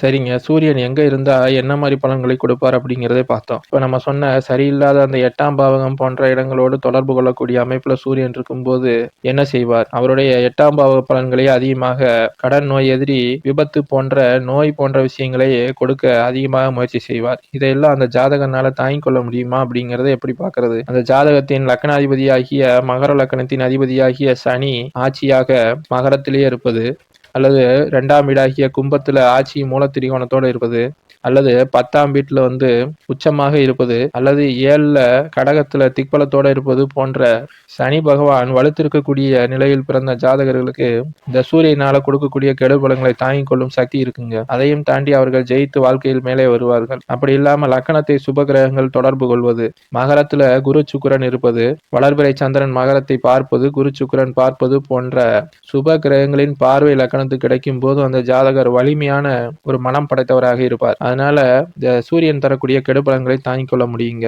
சரிங்க. சூரியன் எங்க இருந்தா என்ன மாரி பலன்களை கொடுப்பார் அப்படிங்கிறதை பார்த்தோம். இப்ப நம்ம சொன்ன சரியில்லாத அந்த 8ஆம் பாவகம் போன்ற இடங்களோடு தொடர்பு கொள்ளக்கூடிய அமைப்புல சூரியன் இருக்கும்போது என்ன செய்வார்? அவருடைய 8ஆம் பாவக பலன்களை அதிகமாக கடன் நோய் எதிரி, விபத்து போன்ற நோய் போன்ற விஷயங்களை கொடுக்க அதிகமாக முயற்சி செய்வார். இதையெல்லாம் அந்த ஜாதகனால தாங்கிக் கொள்ள முடியுமா? அப்படிங்கிறத எப்படி பார்க்கிறது? அந்த ஜாதகத்தின் லக்னாதிபதியாகிய மகர லக்னத்தின் அதிபதியாகிய சனி ஆட்சியாக மகரத்திலேயே இருப்பது, அல்லது 2ஆம் வீடாகிய கும்பத்துல ஆட்சி மூலத்திரிகோணத்தோட இருப்பது, அல்லது 10ஆம் வீட்ல உச்சமாக இருப்பது, அல்லது 7ல கடகத்துல திக்பலத்தோட இருப்பது போன்ற சனி பகவான் வலுத்திருக்கக்கூடிய நிலையில் பிறந்த ஜாதகர்களுக்கு இந்த சூரியனால கொடுக்கக்கூடிய கெடுபலங்களை தாங்கிக் கொள்ளும் சக்தி இருக்குங்க. அதையும் தாண்டி அவர்கள் ஜெயித்து வாழ்க்கையில் மேலே வருவார்கள். அப்படி இல்லாம லக்னத்தை சுப கிரகங்கள் தொடர்பு கொள்வது, மகரத்துல குரு சுக்கிரன் இருப்பது, வளர்பிறை சந்திரன் மகரத்தை பார்ப்பது, குரு சுக்கிரன் பார்ப்பது போன்ற சுப கிரகங்களின் பார்வை லக்னத்துக்கு கிடைக்கும் போது அந்த ஜாதகர் வலிமையான ஒரு மனம் படைத்தவராக இருப்பார். அதனால இந்த சூரியன் தரக்கூடிய கெடுபலன்களை தாங்கிக் கொள்ள முடியுங்க.